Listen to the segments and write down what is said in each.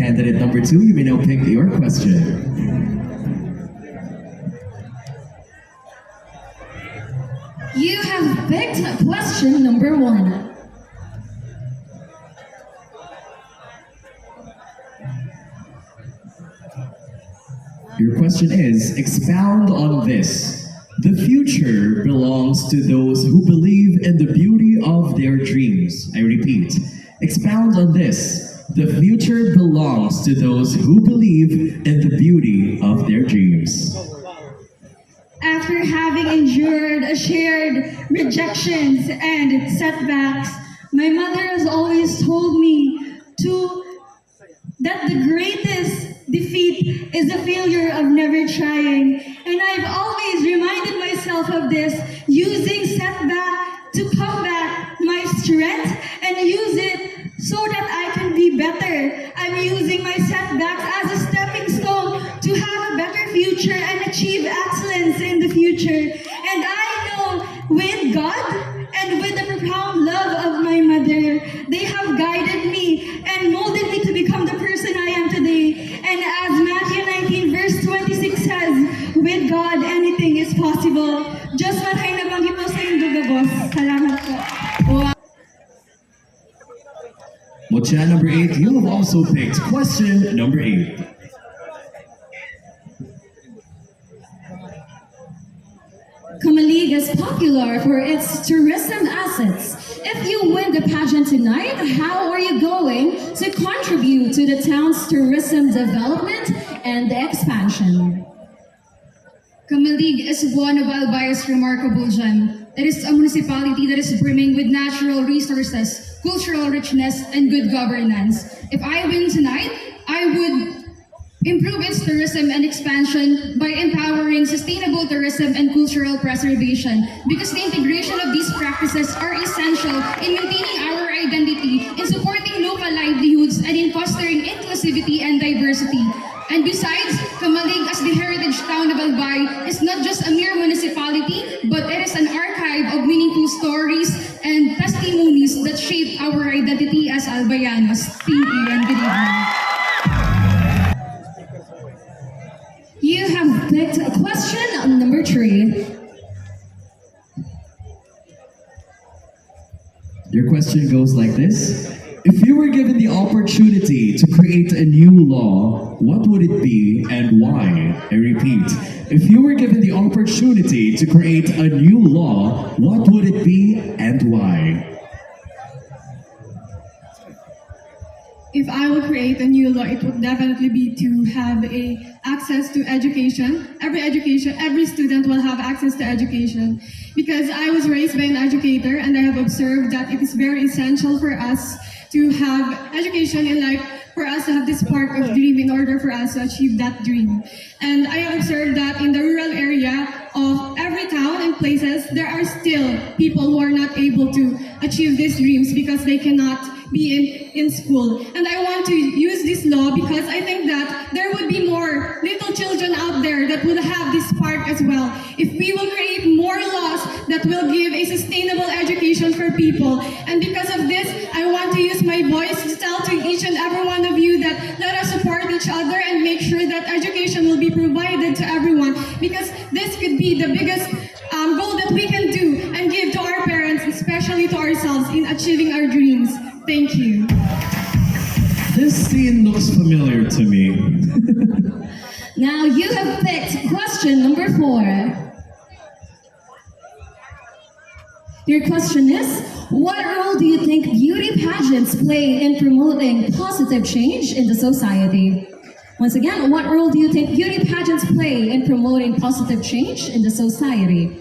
candidate number 2, you may now pick your question. You have picked question number 1. Your question is, expound on this. The future belongs to those who believe in the beauty of their dreams. I repeat, expound on this. The future belongs to those who believe in the beauty of their dreams. After having endured a shared rejections and setbacks, my mother has always told me that the greatest defeat is the failure of never trying. And I've always reminded myself of this, using setback to combat my strength and use it so that I can be better. I'm using my setbacks as a stepping stone to have a better future and achieve excellence in the future. And I know with God and with the profound love of my mother, they have guided me and molded me to become the person I am today. And as Matthew 19 verse 26 says, with God, anything is possible. Just what ay nabanggit po sa Nuyda, boss. Salamat po. Wow. Mutya number 8, you have also picked question number 8. Camalig is popular for its tourism assets. If you win the pageant tonight, how are you going to contribute to the town's tourism development and expansion? Camalig is one of Albay's remarkable gem. It is a municipality that is brimming with natural resources, cultural richness, and good governance. If I win tonight, I would improve its tourism and expansion by empowering sustainable tourism and cultural preservation, because the integration of these practices are essential in maintaining our identity, in supporting local livelihoods, and in fostering inclusivity and diversity. And besides, Camalig as the heritage town of Albay is not just a mere municipality, but it is an archive of meaningful stories and testimonies that shape our identity as Albayanos. Thank you and good evening. You have picked question number 3. Your question goes like this. If you were given the opportunity to create a new law, what would it be and why? I repeat, if you were given the opportunity to create a new law, what would it be and why? If I will create a new law, it would definitely be to have access to education. Every student will have access to education. Because I was raised by an educator and I have observed that it is very essential for us to have education in life, for us to have this spark of dream in order for us to achieve that dream. And I have observed that in the rural area of every town and places, there are still people who are not able to achieve these dreams because they cannot be in school. And I want to use this law because I think that there would be more little children out there that would have this spark as well. If we will create more laws that will give a sustainable education for people. And because of this, I want to use my voice to tell to each and every one of you that let us support each other and make sure that education will be provided to everyone. Because this could be the biggest goal that we can do and give to our parents, especially to ourselves, in achieving our dreams. Thank you. This scene looks familiar to me. Now you have picked question number 4. Your question is, what role do you think beauty pageants play in promoting positive change in the society? Once again, what role do you think beauty pageants play in promoting positive change in the society?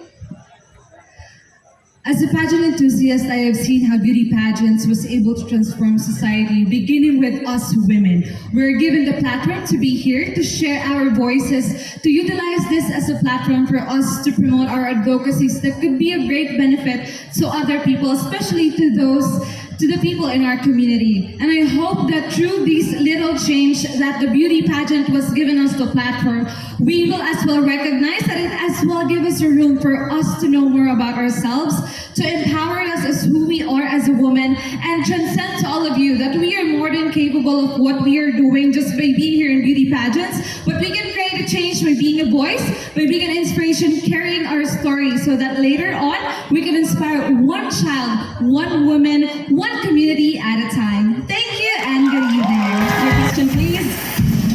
As a pageant enthusiast, I have seen how beauty pageants was able to transform society, beginning with us women. We're given the platform to be here, to share our voices, to utilize this as a platform for us to promote our advocacies that could be a great benefit to other people, especially to those to the people in our community. And I hope that through this little change that the beauty pageant was given us the platform, we will as well recognize that it as well give us a room for us to know more about ourselves, to empower us as who we are as a woman, and transcend to all of you that we are more than capable of what we are doing just by being here in beauty pageants, but we can create a change by being a voice, by being an inspiration, carrying our story so that later on we can inspire one child, one woman, one community at a time. Thank you and good evening. Your question please.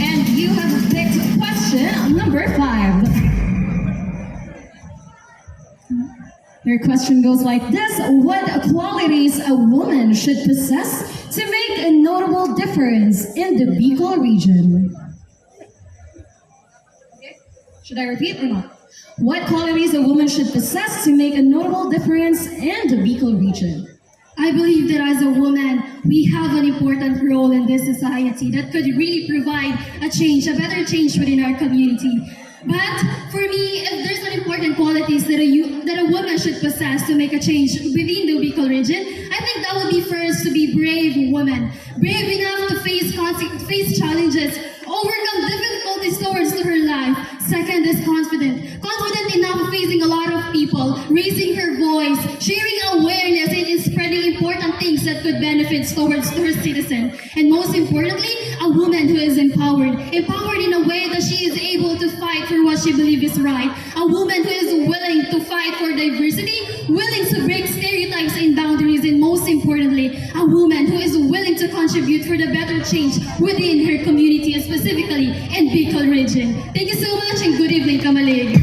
And you have picked question number 5. Your question goes like this: what qualities a woman should possess to make a notable difference in the Bicol region? Should I repeat or not? What qualities a woman should possess to make a notable difference in the Bicol region? I believe that as a woman, we have an important role in this society that could really provide a change, a better change within our community. But for me, if there's an important qualities that a woman should possess to make a change within the Bicol region, I think that would be first to be brave woman. Brave enough to face challenges, overcome difficulties towards her life. Second is confident. Confident enough of facing a lot of people, raising her voice, sharing awareness, and spreading important things that could benefit towards her citizen. And most importantly, a woman who is empowered. Empowered in a way that she is able to fight for what she believes is right. A woman who is willing to fight for diversity, willing to break stereotypes and boundaries, and most importantly, a woman who is willing to contribute for the better change within her community, and specifically in Bicol region. Thank you so much and good evening, Camalig.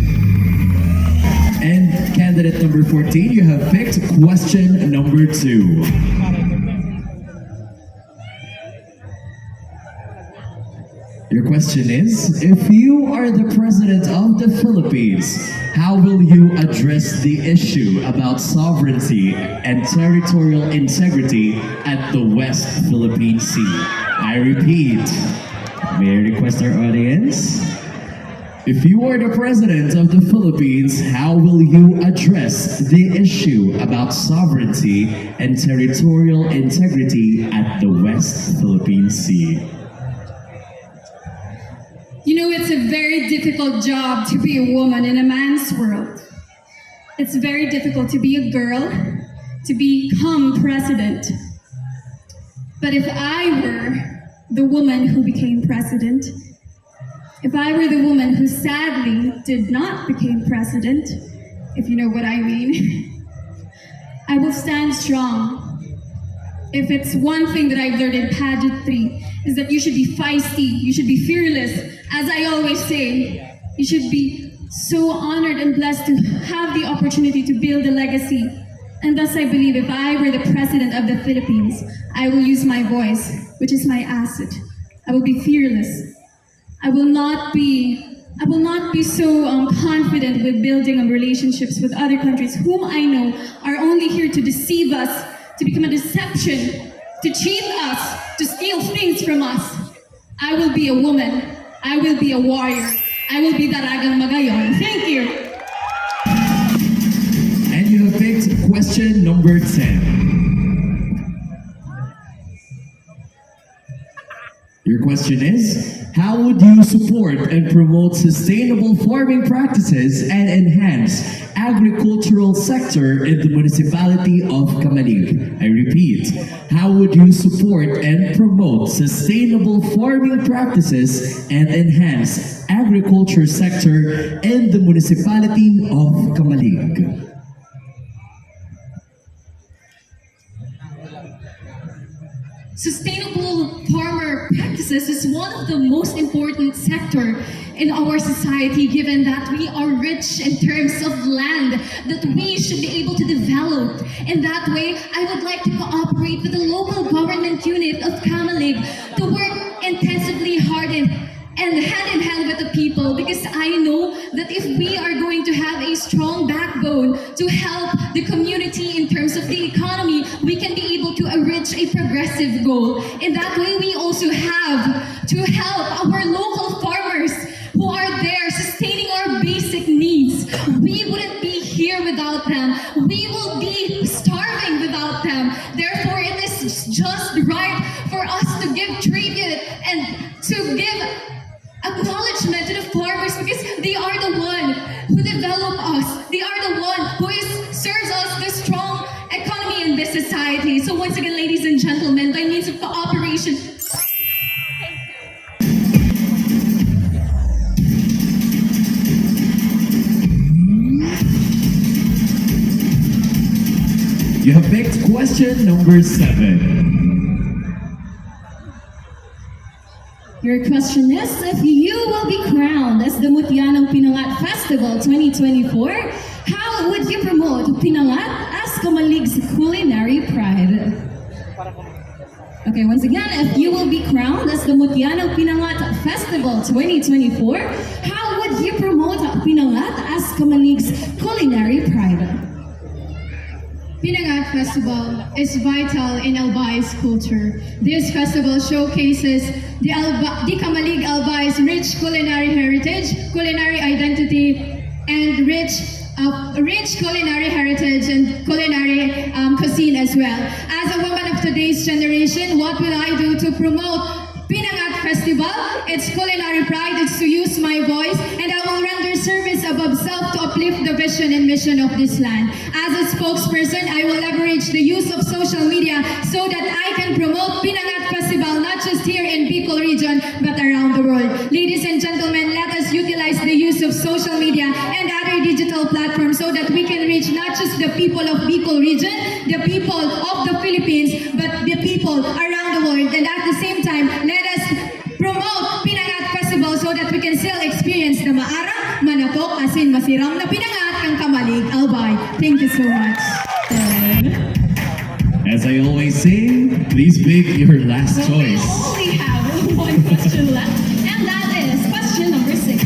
And candidate number 14, you have picked question number 2. Your question is, if you are the president of the Philippines, how will you address the issue about sovereignty and territorial integrity at the West Philippine Sea? I repeat, may I request our audience? If you are the president of the Philippines, how will you address the issue about sovereignty and territorial integrity at the West Philippine Sea? You know, it's a very difficult job to be a woman in a man's world. It's very difficult to be a girl, to become president. But if I were the woman who became president, if I were the woman who sadly did not become president, if you know what I mean, I will stand strong. If it's one thing that I've learned in pageantry, is that you should be feisty, you should be fearless. As I always say, you should be so honored and blessed to have the opportunity to build a legacy. And thus I believe if I were the president of the Philippines, I will use my voice, which is my asset. I will be fearless. I will not be so confident with building relationships with other countries whom I know are only here to deceive us, to become a deception, to cheat us, to steal things from us. I will be a woman. I will be a warrior. I will be Daragang Magayon. Thank you. And you have picked question number 10. Your question is, how would you support and promote sustainable farming practices and enhance agricultural sector in the municipality of Camalig? I repeat, how would you support and promote sustainable farming practices and enhance agriculture sector in the municipality of Camalig? Sustainable farmer practices is one of the most important sector in our society, given that we are rich in terms of land that we should be able to develop. In that way, I would like to cooperate with the local government unit of Camalig to work intensively hard and hand in hand with the people, because I know that if we are going to have a strong backbone to help the community in terms of the economy, we can be able to reach a progressive goal. In that way, we also have to help our local farmers who are there sustaining our basic needs. We wouldn't be here without them. We will be starving without them. Therefore, it is right for us to give tribute and to give acknowledgement to the farmers because they are the one who develop us. They are the one who serves us the strong economy in this society. So once again, ladies and gentlemen, by means of cooperation, You have picked question number 7. Your question is, if you will be crowned as the Mutya ng Pinangat Festival 2024, how would you promote Pinangat as Camalig's culinary pride? Okay, once again, if you will be crowned as the Mutya ng Pinangat Festival 2024, how would you promote Pinangat as Camalig's culinary pride? Pinangat Festival is vital in Albay's culture. This festival showcases the Camalig Albay's rich culinary heritage, culinary identity, and rich culinary heritage and culinary cuisine as well. As a woman of today's generation, what will I do to promote Pinangat Festival? Its culinary pride is to use my voice, and I will render service above self to uplift the vision and mission of this land. As a spokesperson, I will leverage the use of social media so that I can promote Pinangat Festival not just here in Bicol region but around the world. Ladies and gentlemen, let us utilize the use of social media and other digital platforms so that we can reach not just the people of Bicol region, the people of the Philippines, but the people around the world. And at the same time, let us promote Pinangat Festival so that we can still experience the maarang, manapok, asin, masiram na Pinangat ng Camalig Albay. Thank you so much. As I always say, please pick your last So we choice. only have one question left, and that is question number 6.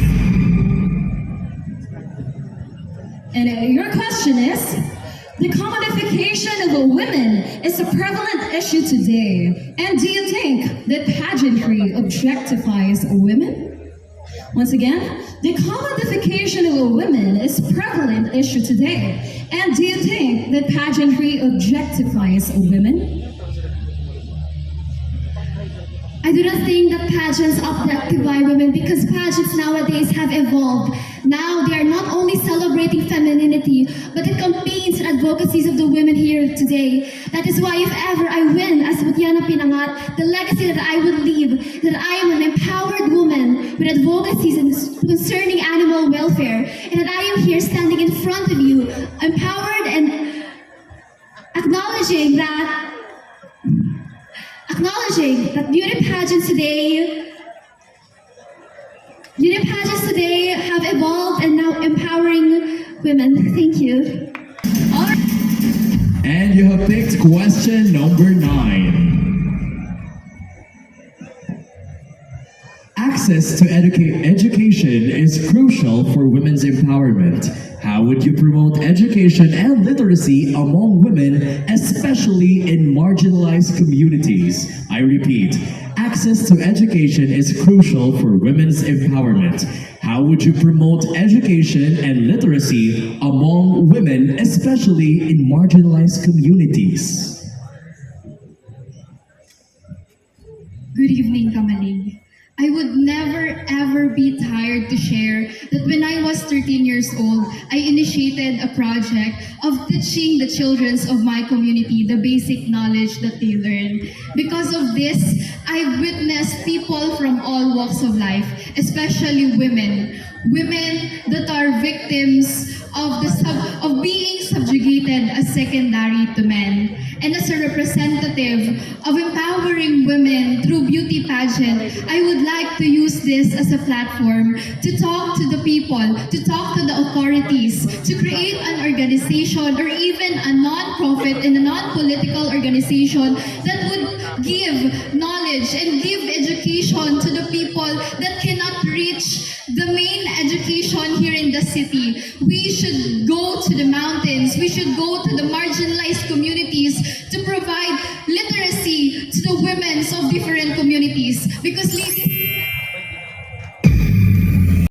And your question is, the commodification of women is a prevalent issue today. And do you think that pageantry objectifies women? Once again, the commodification of women is a prevalent issue today. And do you think that pageantry objectifies women? I do not think that pageants objectify women because pageants nowadays have evolved. Now they are not only celebrating femininity, but the campaigns and advocacies of the women here today. That is why if ever I win as Mutya ng Pinangat, the legacy that I would leave, that I am an empowered woman with advocacies concerning animal welfare, and that I am here standing in front of you, empowered and acknowledging that beauty pageants today have evolved and now empowering women. Thank you. All right. And you have picked question number 9. Access to education is crucial for women's empowerment. How would you promote education and literacy among women, especially in marginalized communities? I repeat, access to education is crucial for women's empowerment. How would you promote education and literacy among women, especially in marginalized communities? Good evening, Camalig. I would never ever be tired to share that when I was 13 years old, I initiated a project of teaching the children of my community the basic knowledge that they learn. Because of this, I've witnessed people from all walks of life, especially women. Women that are victims of being subjugated as secondary to men. And as a representative of empowering women through beauty pageant, I would like to use this as a platform to talk to the people, to talk to the authorities, to create an organization or even a non-profit and a non-political organization that would give knowledge and give education to the people that cannot reach the main education here in the city. We should go to the mountains. We should go to the marginalized communities